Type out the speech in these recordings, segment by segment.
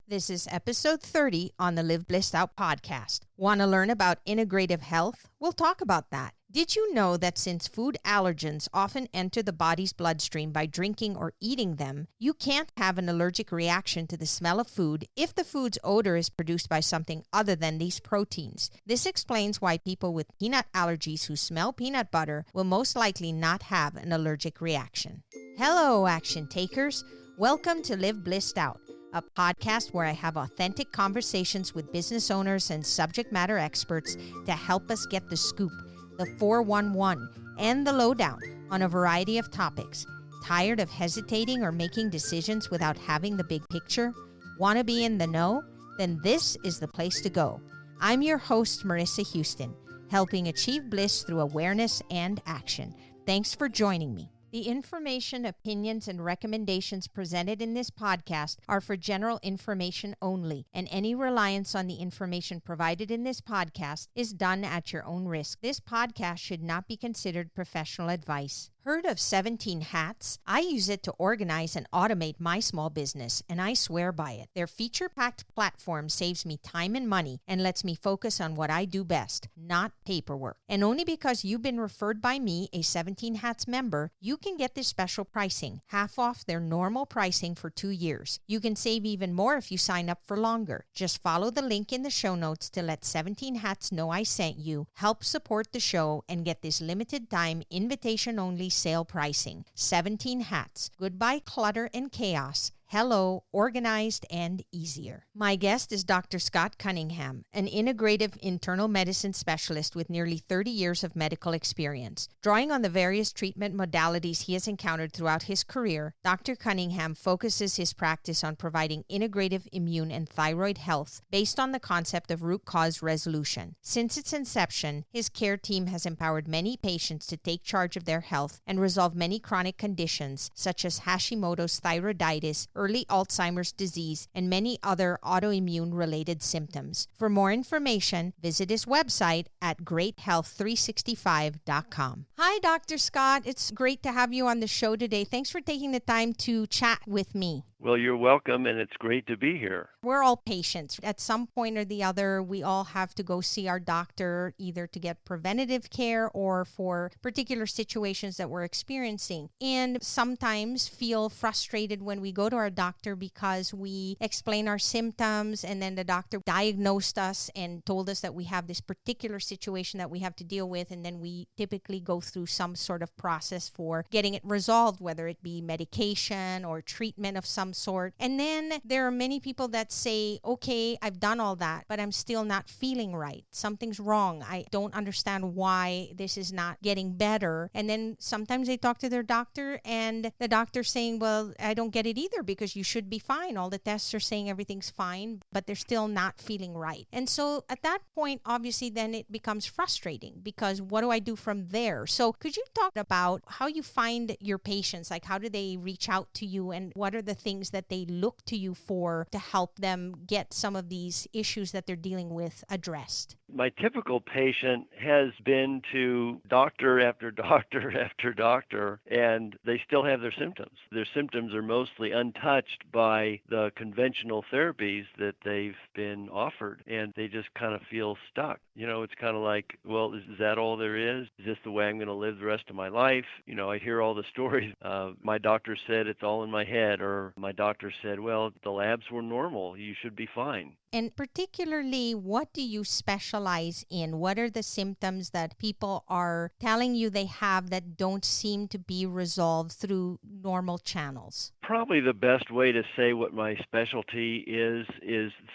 This is episode 30 on the Live Blissed Out podcast. Want to learn about integrative health? We'll talk about that. Did you know that since food allergens often enter the body's bloodstream by drinking or eating them, you can't have an allergic reaction to the smell of food if the food's odor is produced by something other than these proteins? This explains why people with peanut allergies who smell peanut butter will most likely not have an allergic reaction. Hello, action takers. Welcome to Live Blissed Out, a podcast where I have authentic conversations with business owners and subject matter experts to help us get the scoop, the 411, and the lowdown on a variety of topics. Tired of hesitating or making decisions without having the big picture? Want to be in the know? Then this is the place to go. I'm your host, Marissa Houston, helping achieve bliss through awareness and action. Thanks for joining me. The information, opinions, and recommendations presented in this podcast are for general information only, and any reliance on the information provided in this podcast is done at your own risk. This podcast should not be considered professional advice. Heard of 17 Hats? I use it to organize and automate my small business, and I swear by it. Their feature-packed platform saves me time and money and lets me focus on what I do best, not paperwork. And only because you've been referred by me, a 17 Hats member, you can get this special pricing, half off their normal pricing for 2 years. You can save even more if you sign up for longer. Just follow the link in the show notes to let 17 Hats know I sent you, help support the show, and get this limited time invitation-only sale pricing. 17 Hats. Goodbye clutter and chaos. Hello, organized and easier. My guest is Dr. Scott Cunningham, an integrative internal medicine specialist with nearly 30 years of medical experience. Drawing on the various treatment modalities he has encountered throughout his career, Dr. Cunningham focuses his practice on providing integrative immune and thyroid health based on the concept of root cause resolution. Since its inception, his care team has empowered many patients to take charge of their health and resolve many chronic conditions such as Hashimoto's thyroiditis, early Alzheimer's disease, and many other autoimmune-related symptoms. For more information, visit his website at greathealth365.com. Hi, Dr. Scott. It's great to have you on the show today. Thanks for taking the time to chat with me. Well, you're welcome, and it's great to be here. We're all patients. At some point or the other, we all have to go see our doctor either to get preventative care or for particular situations that we're experiencing. And sometimes feel frustrated when we go to our doctor because we explain our symptoms and then the doctor diagnosed us and told us that we have this particular situation that we have to deal with, and then we typically go through some sort of process for getting it resolved, whether it be medication or treatment of some sort. And then there are many people that say, okay, I've done all that, but I'm still not feeling right. Something's wrong. I don't understand why this is not getting better. And then sometimes they talk to their doctor and the doctor's saying, well, I don't get it either because you should be fine. All the tests are saying everything's fine, but they're still not feeling right. And so at that point, obviously, then it becomes frustrating because what do I do from there? So could you talk about how you find your patients? Like, how do they reach out to you and what are the things that they look to you for to help them get some of these issues that they're dealing with addressed? My typical patient has been to doctor after doctor after doctor, and they still have their symptoms. Their symptoms are mostly untouched by the conventional therapies that they've been offered, and they just kind of feel stuck. You know, it's kind of like, well, is that all there is? Is this the way I'm going to live the rest of my life? You know, I hear all the stories. My doctor said it's all in my head, or my doctor said, well, the labs were normal. You should be fine. And particularly, what do you specialize in? What are the symptoms that people are telling you they have that don't seem to be resolved through normal channels? Probably the best way to say what my specialty is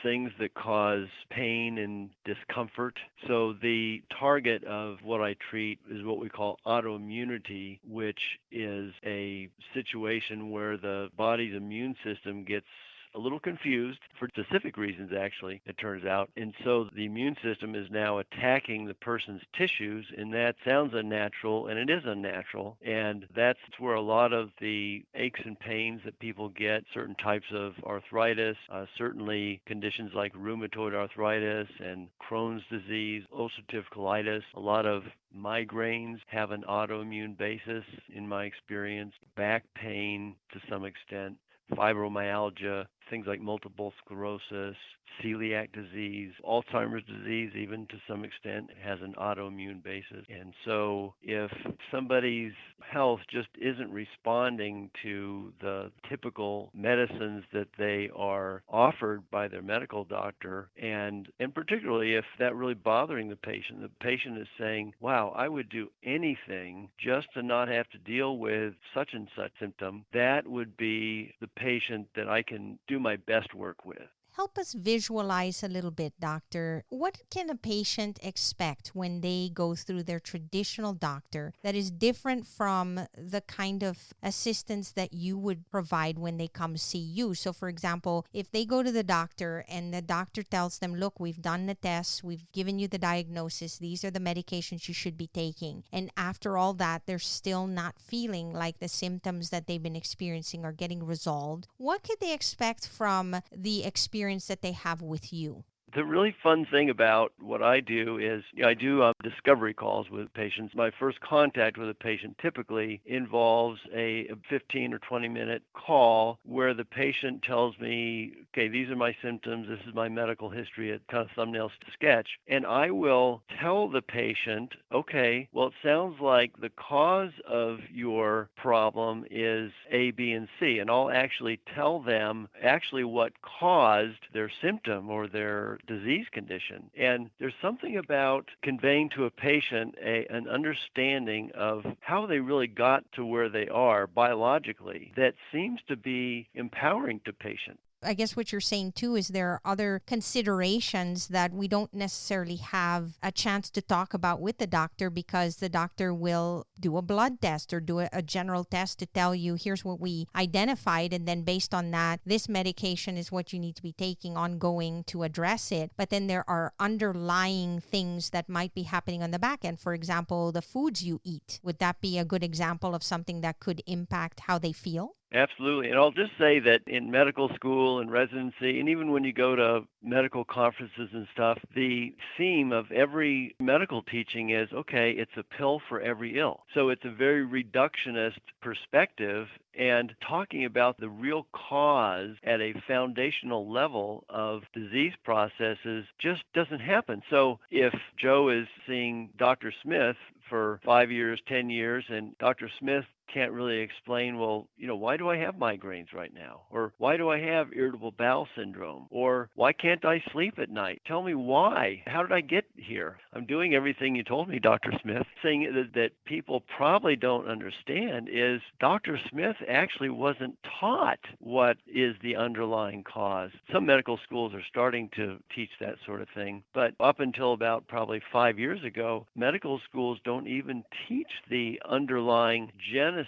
things that cause pain and discomfort. So the target of what I treat is what we call autoimmunity, which is a situation where the body's immune system gets a little confused for specific reasons, actually, it turns out. And so the immune system is now attacking the person's tissues, and that sounds unnatural, and it is unnatural. And that's where a lot of the aches and pains that people get, certain types of arthritis, certainly conditions like rheumatoid arthritis and Crohn's disease, ulcerative colitis, a lot of migraines have an autoimmune basis in my experience, back pain to some extent, fibromyalgia, things like multiple sclerosis, celiac disease, Alzheimer's disease, even to some extent, has an autoimmune basis. And so if somebody's health just isn't responding to the typical medicines that they are offered by their medical doctor, and particularly if that really bothering the patient is saying, wow, I would do anything just to not have to deal with such and such symptom, that would be the patient that I can do my best work with. Help us visualize a little bit, doctor. What can a patient expect when they go through their traditional doctor that is different from the kind of assistance that you would provide when they come see you? So, for example, if they go to the doctor and the doctor tells them, look, we've done the tests, we've given you the diagnosis, these are the medications you should be taking. And after all that, they're still not feeling like the symptoms that they've been experiencing are getting resolved. What could they expect from the experience that they have with you? The really fun thing about what I do is I do discovery calls with patients. My first contact with a patient typically involves a 15 or 20-minute call where the patient tells me, okay, these are my symptoms, this is my medical history, a kind of thumbnail sketch, and I will tell the patient, okay, well, it sounds like the cause of your problem is A, B, and C, and I'll actually tell them actually what caused their symptom or their disease condition. And there's something about conveying to a patient an understanding of how they really got to where they are biologically that seems to be empowering to patients. I guess what you're saying too is there are other considerations that we don't necessarily have a chance to talk about with the doctor because the doctor will do a blood test or do a general test to tell you, here's what we identified, and then based on that, this medication is what you need to be taking ongoing to address it. But then there are underlying things that might be happening on the back end. For example, the foods you eat. Would that be a good example of something that could impact how they feel? Absolutely. And I'll just say that in medical school and residency, and even when you go to medical conferences and stuff, the theme of every medical teaching is, okay, it's a pill for every ill. So it's a very reductionist perspective, and talking about the real cause at a foundational level of disease processes just doesn't happen. So if Joe is seeing Dr. Smith for 5 years, 10 years, and Dr. Smith can't really explain, well, why do I have migraines right now? Or why do I have irritable bowel syndrome? Or why can't I sleep at night? Tell me why. How did I get here? I'm doing everything you told me, Dr. Smith. Saying that people probably don't understand is Dr. Smith actually wasn't taught what is the underlying cause. Some medical schools are starting to teach that sort of thing, but up until about probably 5 years ago, medical schools don't even teach the underlying genesis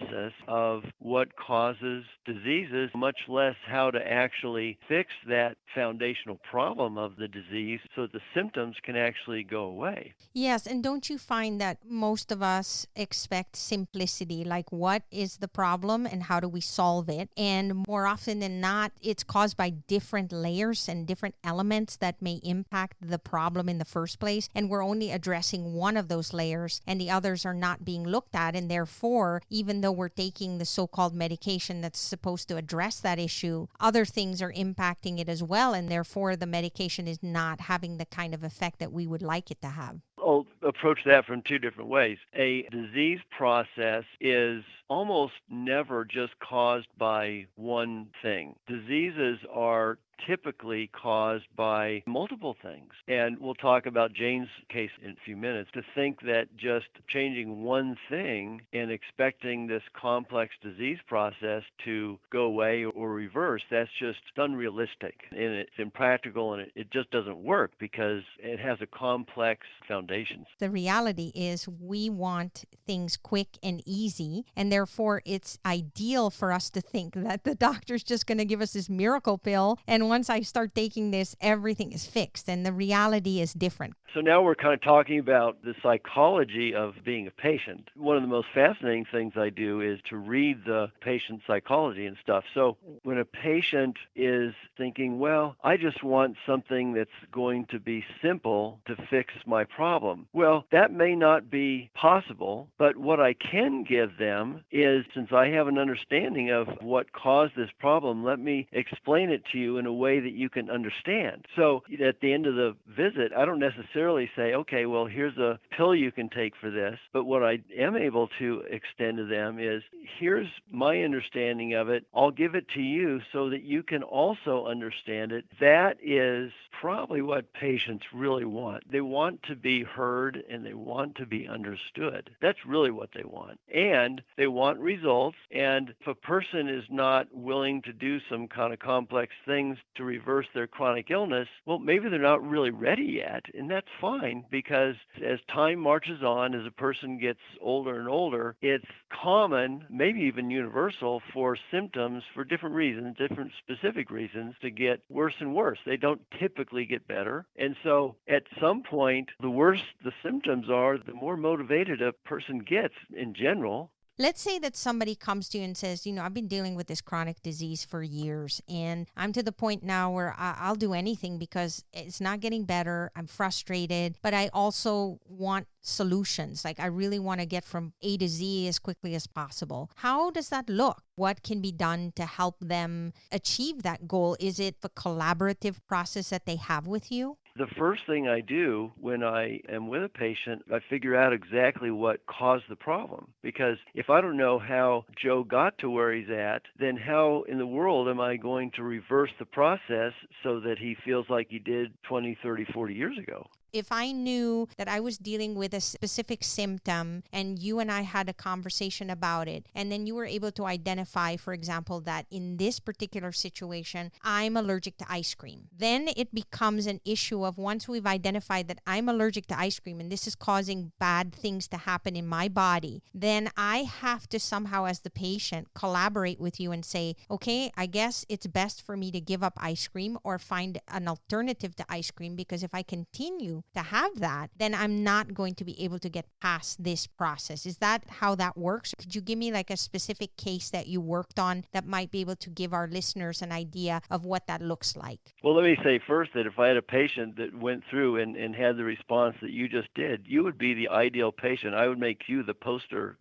of what causes diseases, much less how to actually fix that foundational problem of the disease so that the symptoms can actually go away. Yes, and don't you find that most of us expect simplicity, like what is the problem and how do we solve it? And more often than not, it's caused by different layers and different elements that may impact the problem in the first place. And we're only addressing one of those layers and the others are not being looked at. And therefore, even though we're taking the so-called medication that's supposed to address that issue, other things are impacting it as well. And therefore, the medication is not having the kind of effect that we would like it to have. I'll approach that from two different ways. A disease process is almost never just caused by one thing. Diseases are typically caused by multiple things. And we'll talk about Jane's case in a few minutes. To think that just changing one thing and expecting this complex disease process to go away or reverse, that's just unrealistic. And it's impractical, and it just doesn't work because it has a complex foundation. The reality is we want things quick and easy, and therefore it's ideal for us to think that the doctor's just going to give us this miracle pill and then once I start taking this, everything is fixed and the reality is different. So now we're kind of talking about the psychology of being a patient. One of the most fascinating things I do is to read the patient's psychology and stuff. So when a patient is thinking, well, I just want something that's going to be simple to fix my problem. Well, that may not be possible, but what I can give them is, since I have an understanding of what caused this problem, let me explain it to you in a way that you can understand. So at the end of the visit, I don't necessarily say, okay, well, here's a pill you can take for this. But what I am able to extend to them is, here's my understanding of it. I'll give it to you so that you can also understand it. That is probably what patients really want. They want to be heard and they want to be understood. That's really what they want. And they want results. And if a person is not willing to do some kind of complex things to reverse their chronic illness, well, maybe they're not really ready yet. And that's fine, because as time marches on, as a person gets older and older, it's common, maybe even universal, for symptoms for different reasons, different specific reasons, to get worse and worse. They don't typically get better. And so at some point, the worse the symptoms are, the more motivated a person gets in general. Let's say that somebody comes to you and says, I've been dealing with this chronic disease for years, and I'm to the point now where I'll do anything because it's not getting better. I'm frustrated, but I also want solutions. Like, I really want to get from A to Z as quickly as possible. How does that look? What can be done to help them achieve that goal? Is it the collaborative process that they have with you? The first thing I do when I am with a patient, I figure out exactly what caused the problem. Because if I don't know how Joe got to where he's at, then how in the world am I going to reverse the process so that he feels like he did 20, 30, 40 years ago? If I knew that I was dealing with a specific symptom and you and I had a conversation about it, and then you were able to identify, for example, that in this particular situation, I'm allergic to ice cream, then it becomes an issue of, once we've identified that I'm allergic to ice cream and this is causing bad things to happen in my body, then I have to somehow, as the patient, collaborate with you and say, okay, I guess it's best for me to give up ice cream or find an alternative to ice cream, because if I continue to have that, then I'm not going to be able to get past this process. Is that how that works? Could you give me like a specific case that you worked on that might be able to give our listeners an idea of what that looks like? Well, let me say first that if I had a patient that went through and had the response that you just did, you would be the ideal patient. I would make you the poster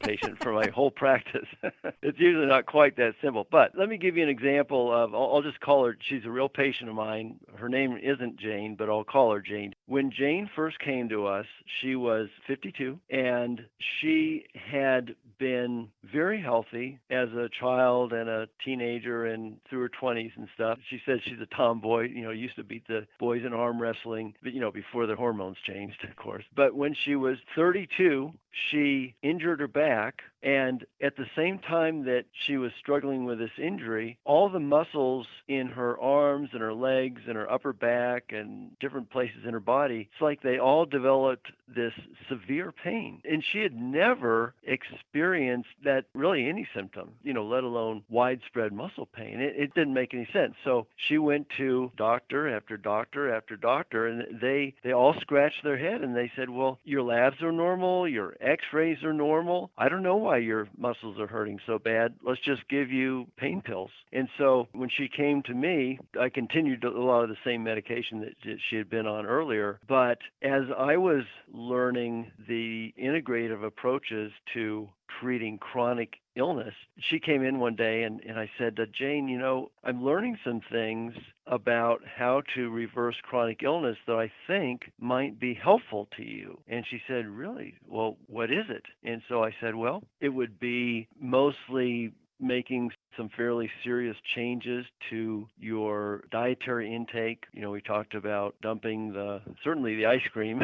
patient for my whole practice. It's usually not quite that simple. But let me give you an example of, I'll just call her, she's a real patient of mine. Her name isn't Jane, but I'll call her Jane. When Jane first came to us, she was 52, and she had been very healthy as a child and a teenager and through her 20s and stuff. She says she's a tomboy, used to beat the boys in arm wrestling, but, before the hormones changed, of course. But when she was 32, she injured her back, and at the same time that she was struggling with this injury, all the muscles in her arms and her legs and her upper back and different places in her body, it's like they all developed this severe pain. And she had never experienced that, really any symptom, let alone widespread muscle pain. It didn't make any sense. So she went to doctor after doctor after doctor, and they all scratched their head and they said, well, your labs are normal, your x-rays are normal. I don't know why your muscles are hurting so bad. Let's just give you pain pills. And so when she came to me, I continued a lot of the same medication that she had been on earlier. But as I was learning the integrative approaches to treating chronic illness, she came in one day and I said to Jane, I'm learning some things about how to reverse chronic illness that I think might be helpful to you. And she said, really? Well, what is it? And so I said, well, it would be mostly making some fairly serious changes to your dietary intake. We talked about dumping certainly the ice cream,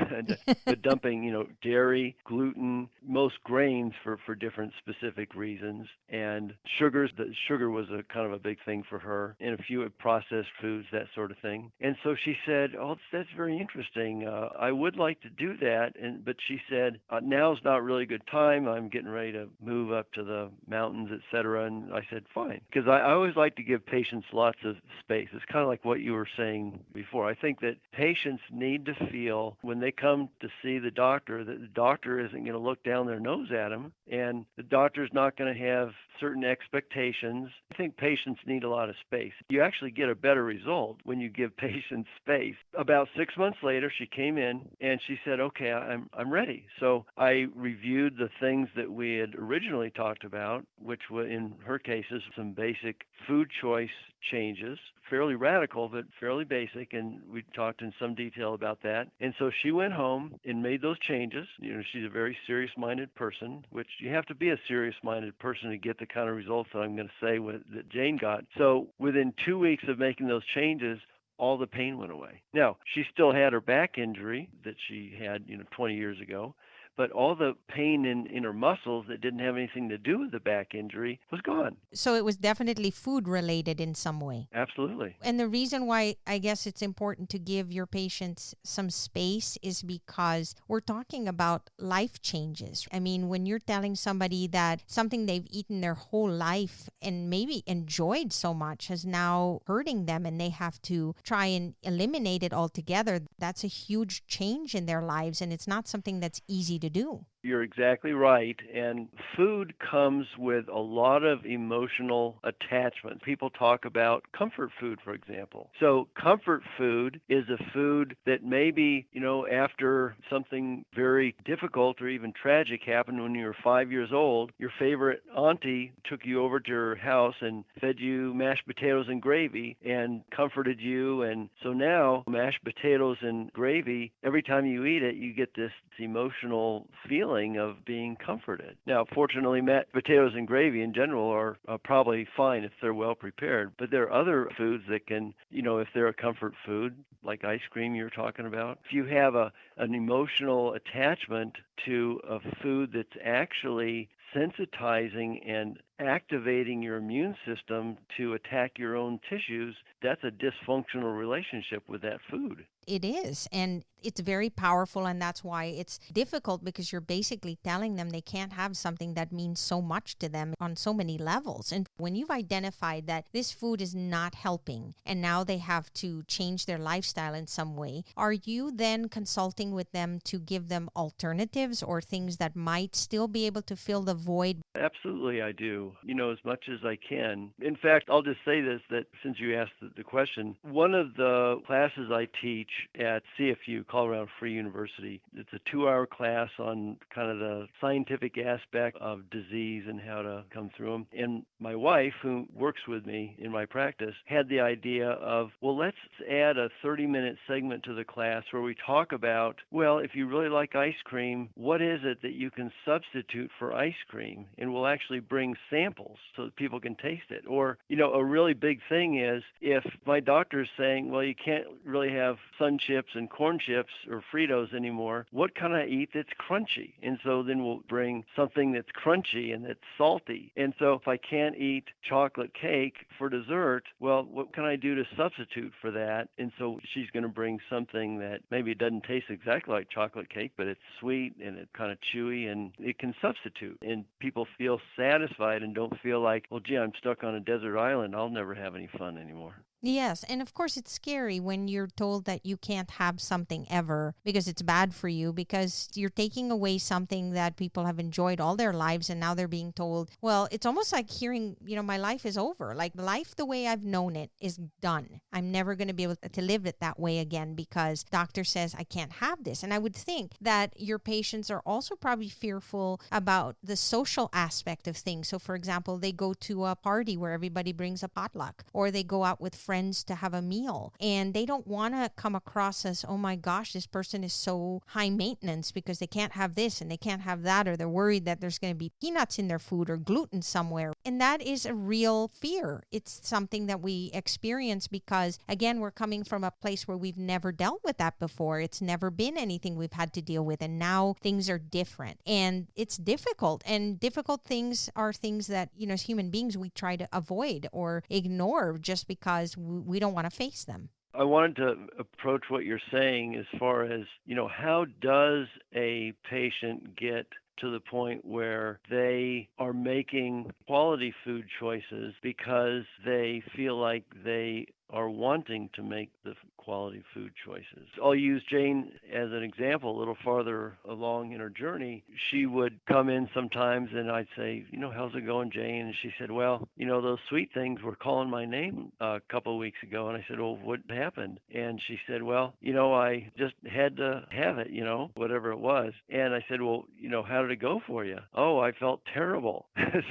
but dumping, dairy, gluten, most grains for different specific reasons, and sugars. The sugar was a kind of a big thing for her, and a few processed foods, that sort of thing. And so she said, oh, that's very interesting. I would like to do that. But she said, now's not really a good time. I'm getting ready to move up to the mountains, etc. And I said, fine. fine. Because I always like to give patients lots of space. It's kind of like what you were saying before. I think that patients need to feel when they come to see the doctor that the doctor isn't going to look down their nose at them, and the doctor's not going to have certain expectations. I think patients need a lot of space. You actually get a better result when you give patients space. About 6 months later, she came in and she said, okay, I'm ready. So I reviewed the things that we had originally talked about, which were in her case is some basic food choice changes, fairly radical, but fairly basic. And we talked in some detail about that. And so she went home and made those changes. She's a very serious-minded person, which you have to be a serious-minded person to get the kind of results that I'm going to say that Jane got. So within 2 weeks of making those changes, all the pain went away. Now, she still had her back injury that she had, 20 years ago, but all the pain in her muscles that didn't have anything to do with the back injury was gone. So it was definitely food related in some way. Absolutely. And the reason why I guess it's important to give your patients some space is because we're talking about life changes. I mean, when you're telling somebody that something they've eaten their whole life and maybe enjoyed so much is now hurting them and they have to try and eliminate it altogether, that's a huge change in their lives, and it's not something that's easy to do. You're exactly right. And food comes with a lot of emotional attachment. People talk about comfort food, for example. So comfort food is a food that maybe, after something very difficult or even tragic happened when you were 5 years old, your favorite auntie took you over to her house and fed you mashed potatoes and gravy and comforted you. And so now mashed potatoes and gravy, every time you eat it, you get this emotional feeling of being comforted. Now, fortunately, mashed potatoes and gravy in general are probably fine if they're well prepared, but there are other foods that can, if they're a comfort food, like ice cream you're talking about, if you have an emotional attachment to a food that's actually sensitizing and activating your immune system to attack your own tissues, that's a dysfunctional relationship with that food. It is, and it's very powerful, and that's why it's difficult, because you're basically telling them they can't have something that means so much to them on so many levels. And when you've identified that this food is not helping and now they have to change their lifestyle in some way, are you then consulting with them to give them alternatives or things that might still be able to fill the void? Absolutely, I do, as much as I can. In fact, I'll just say this, that since you asked the question, one of the classes I teach at CFU, Colorado Free University, it's a 2-hour class on kind of the scientific aspect of disease and how to come through them. And my wife, who works with me in my practice, had the idea of, well, let's add a 30-minute segment to the class where we talk about, well, if you really like ice cream, what is it that you can substitute for ice cream? And we'll actually bring samples so that people can taste it. Or, a really big thing is if my doctor is saying, well, you can't really have Sun Chips and corn chips or Fritos anymore, what can I eat that's crunchy? And so then we'll bring something that's crunchy and that's salty. And so if I can't eat chocolate cake for dessert, well, what can I do to substitute for that? And so she's going to bring something that maybe it doesn't taste exactly like chocolate cake, but it's sweet and it's kind of chewy and it can substitute. And people feel satisfied and don't feel like, well, gee, I'm stuck on a desert island. I'll never have any fun anymore. Yes, and of course it's scary when you're told that you can't have something ever because it's bad for you, because you're taking away something that people have enjoyed all their lives, and now they're being told, well, it's almost like hearing, my life is over. Like, life the way I've known it is done. I'm never going to be able to live it that way again because doctor says I can't have this. And I would think that your patients are also probably fearful about the social aspect of things. So for example, they go to a party where everybody brings a potluck, or they go out with friends to have a meal, and they don't want to come across as, oh my gosh, this person is so high maintenance because they can't have this and they can't have that, or they're worried that there's going to be peanuts in their food or gluten somewhere. And that is a real fear. It's something that we experience because, again, we're coming from a place where we've never dealt with that before. It's never been anything we've had to deal with, and now things are different, and it's difficult. And difficult things are things that, as human beings, we try to avoid or ignore just because we don't want to face them. I wanted to approach what you're saying as far as, how does a patient get to the point where they are making quality food choices because they feel like they are wanting to make the quality food choices. I'll use Jane as an example a little farther along in her journey. She would come in sometimes and I'd say, how's it going, Jane? And she said, well, those sweet things were calling my name a couple of weeks ago. And I said, well, what happened? And she said, well, I just had to have it, whatever it was. And I said, well, how did it go for you? Oh, I felt terrible.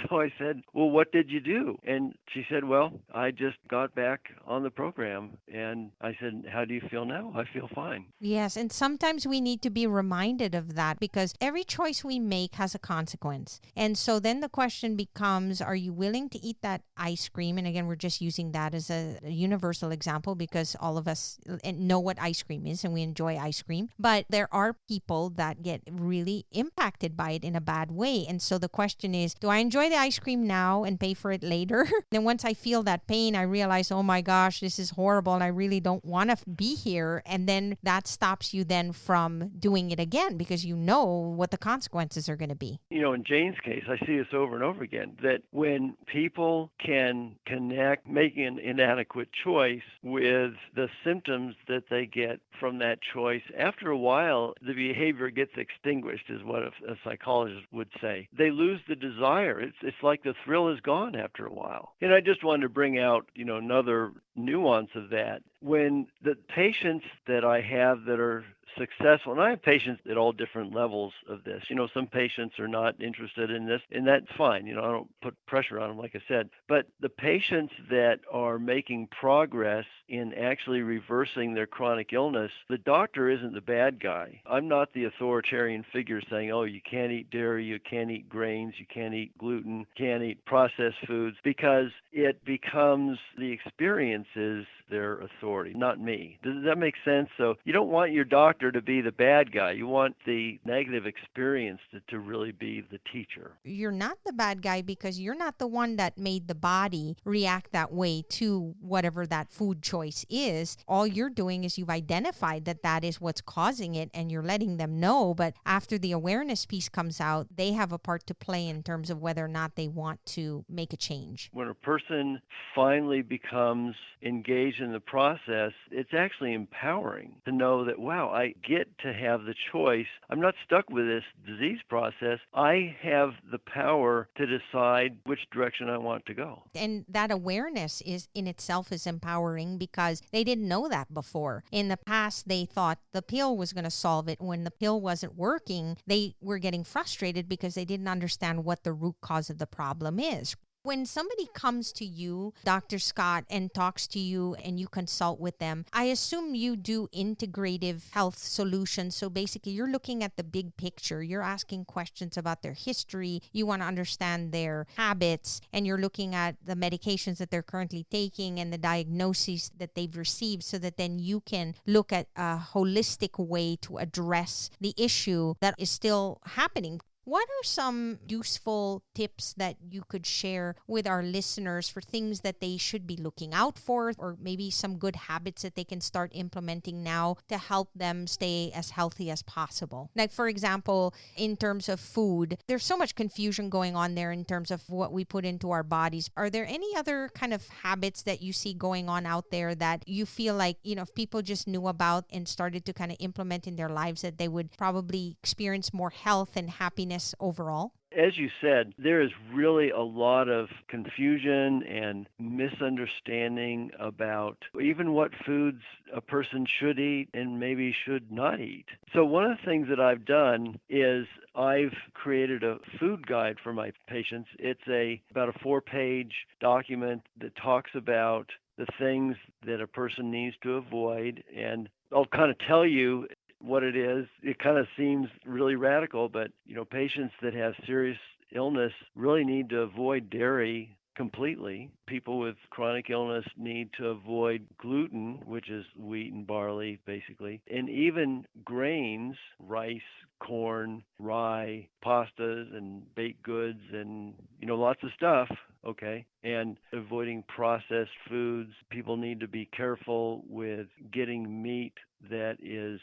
So I said, well, what did you do? And she said, well, I just got back on the program. And I said, how do you feel now? I feel fine. Yes, and sometimes we need to be reminded of that because every choice we make has a consequence. And so then the question becomes, are you willing to eat that ice cream? And again, we're just using that as a universal example because all of us know what ice cream is and we enjoy ice cream. But there are people that get really impacted by it in a bad way. And so the question is, do I enjoy the ice cream now and pay for it later? Then once I feel that pain, I realize, oh my gosh, this is horrible and I really don't want to be here. And then that stops you then from doing it again because you know what the consequences are going to be. In Jane's case, I see this over and over again, that when people can connect making an inadequate choice with the symptoms that they get from that choice, after a while, the behavior gets extinguished, is what a psychologist would say. They lose the desire. It's like the thrill is gone after a while. And I just wanted to bring out, another nuance of that. When the patients that I have that are successful, and I have patients at all different levels of this. Some patients are not interested in this, and that's fine. I don't put pressure on them, like I said. But the patients that are making progress in actually reversing their chronic illness, the doctor isn't the bad guy. I'm not the authoritarian figure saying, oh, you can't eat dairy, you can't eat grains, you can't eat gluten, can't eat processed foods, because it becomes the experiences their authority, not me. Does that make sense? So you don't want your doctor to be the bad guy. You want the negative experience to really be the teacher. You're not the bad guy because you're not the one that made the body react that way to whatever that food choice is. All you're doing is you've identified that that is what's causing it and you're letting them know. But after the awareness piece comes out, they have a part to play in terms of whether or not they want to make a change. When a person finally becomes engaged in the process, it's actually empowering to know that, wow, I get to have the choice. I'm not stuck with this disease process. I have the power to decide which direction I want to go. And that awareness is in itself is empowering because they didn't know that before. In the past, they thought the pill was going to solve it. When the pill wasn't working, they were getting frustrated because they didn't understand what the root cause of the problem is. When somebody comes to you, Dr. Scott, and talks to you and you consult with them, I assume you do integrative health solutions. So basically, you're looking at the big picture. You're asking questions about their history. You want to understand their habits, and you're looking at the medications that they're currently taking and the diagnoses that they've received so that then you can look at a holistic way to address the issue that is still happening. What are some useful tips that you could share with our listeners for things that they should be looking out for, or maybe some good habits that they can start implementing now to help them stay as healthy as possible? Like, for example, in terms of food, there's so much confusion going on there in terms of what we put into our bodies. Are there any other kind of habits that you see going on out there that you feel like, if people just knew about and started to kind of implement in their lives, that they would probably experience more health and happiness overall? As you said, there is really a lot of confusion and misunderstanding about even what foods a person should eat and maybe should not eat. So one of the things that I've done is I've created a food guide for my patients. It's about a 4-page document that talks about the things that a person needs to avoid, and I'll kind of tell you what it is. It kind of seems really radical, but patients that have serious illness really need to avoid dairy completely. People with chronic illness need to avoid gluten, which is wheat and barley, basically, and even grains, rice, corn, rye, pastas, and baked goods, and lots of stuff. okay? And avoiding processed foods. People need to be careful with getting meat that is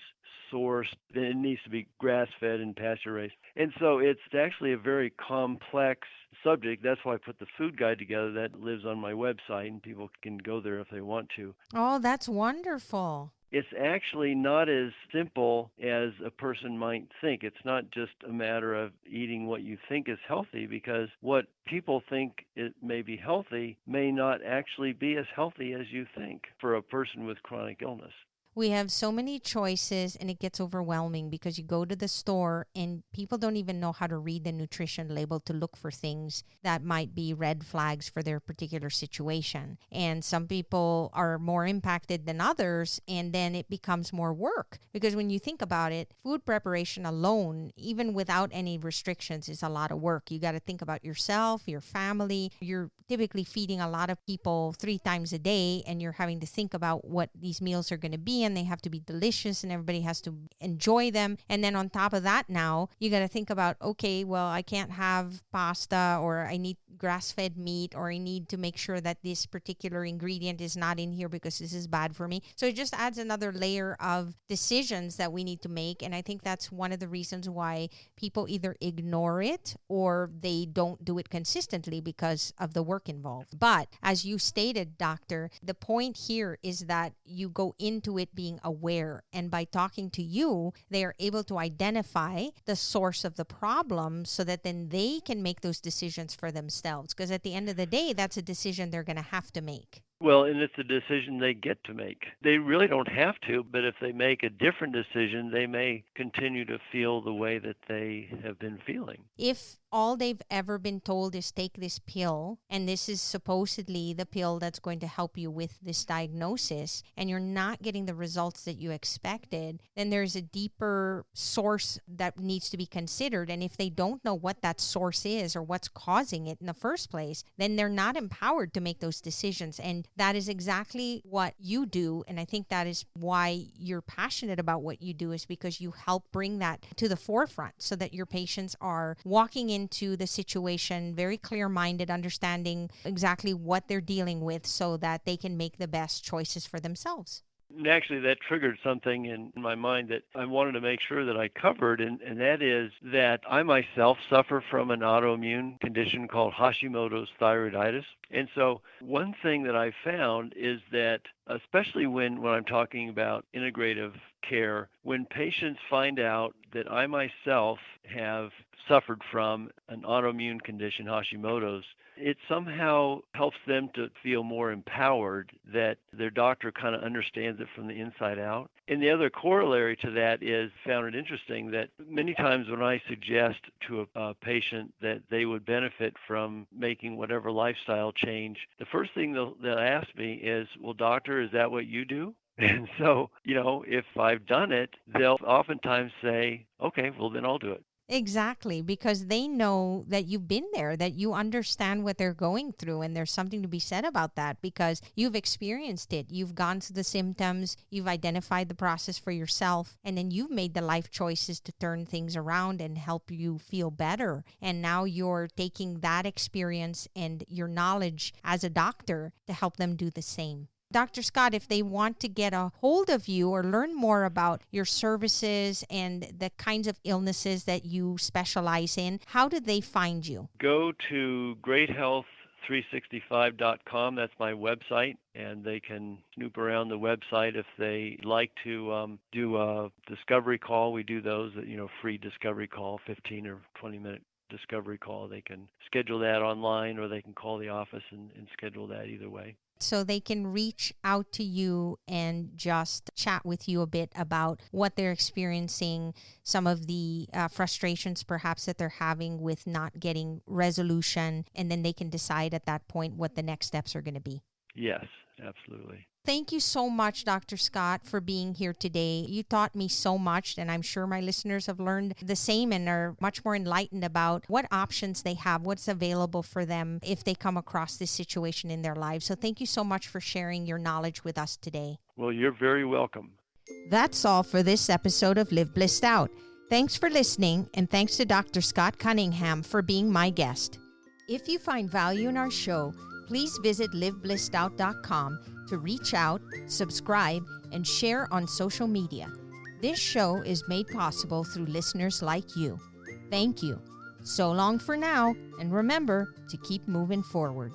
sourced. It needs to be grass-fed and pasture-raised. And so it's actually a very complex subject. That's why I put the food guide together that lives on my website, and people can go there if they want to. Oh, that's wonderful. It's actually not as simple as a person might think. It's not just a matter of eating what you think is healthy, because what people think it may be healthy may not actually be as healthy as you think for a person with chronic illness. We have so many choices, and it gets overwhelming because you go to the store and people don't even know how to read the nutrition label to look for things that might be red flags for their particular situation. And some people are more impacted than others, and then it becomes more work. Because when you think about it, food preparation alone, even without any restrictions, is a lot of work. You got to think about yourself, your family. You're typically feeding a lot of people 3 times a day, and you're having to think about what these meals are going to be, and they have to be delicious, and everybody has to enjoy them. And then on top of that, now you got to think about, okay, well, I can't have pasta, or I need grass-fed meat, or I need to make sure that this particular ingredient is not in here because this is bad for me. So it just adds another layer of decisions that we need to make. And I think that's one of the reasons why people either ignore it or they don't do it consistently because of the work involved. But as you stated, doctor, the point here is that you go into it being aware, and by talking to you, they are able to identify the source of the problem so that then they can make those decisions for themselves, because at the end of the day, that's a decision they're going to have to make. Well, and it's a decision they get to make. They really don't have to, but if they make a different decision, they may continue to feel the way that they have been feeling. If all they've ever been told is take this pill, and this is supposedly the pill that's going to help you with this diagnosis, and you're not getting the results that you expected, then there's a deeper source that needs to be considered. And if they don't know what that source is or what's causing it in the first place, then they're not empowered to make those decisions. And that is exactly what you do. And I think that is why you're passionate about what you do, is because you help bring that to the forefront so that your patients are walking into the situation very clear-minded, understanding exactly what they're dealing with so that they can make the best choices for themselves. Actually, that triggered something in my mind that I wanted to make sure that I covered, and that is that I myself suffer from an autoimmune condition called Hashimoto's thyroiditis. And so one thing that I found is that, especially when I'm talking about integrative care, when patients find out that I myself have suffered from an autoimmune condition, Hashimoto's, it somehow helps them to feel more empowered, that their doctor kind of understands it from the inside out. And the other corollary to that is, found it interesting that many times when I suggest to a patient that they would benefit from making whatever lifestyle change, the first thing they'll ask me is, well, doctor, is that what you do? And so, if I've done it, they'll oftentimes say, okay, well, then I'll do it. Exactly, because they know that you've been there, that you understand what they're going through, and there's something to be said about that because you've experienced it. You've gone through the symptoms, you've identified the process for yourself, and then you've made the life choices to turn things around and help you feel better. And now you're taking that experience and your knowledge as a doctor to help them do the same. Dr. Scott, if they want to get a hold of you or learn more about your services and the kinds of illnesses that you specialize in, how do they find you? Go to greathealth365.com. That's my website, and they can snoop around the website if they like to do a discovery call. We do those, free discovery call, 15 or 20-minute discovery call. They can schedule that online, or they can call the office and schedule that either way. So they can reach out to you and just chat with you a bit about what they're experiencing, some of the frustrations perhaps that they're having with not getting resolution, and then they can decide at that point what the next steps are going to be. Yes, absolutely. Thank you so much, Dr. Scott, for being here today. You taught me so much, and I'm sure my listeners have learned the same and are much more enlightened about what options they have, what's available for them if they come across this situation in their lives. So thank you so much for sharing your knowledge with us today. Well, you're very welcome. That's all for this episode of Live Blissed Out. Thanks for listening, and thanks to Dr. Scott Cunningham for being my guest. If you find value in our show, please visit liveblissed.com to reach out, subscribe, and share on social media. This show is made possible through listeners like you. Thank you. So long for now, and remember to keep moving forward.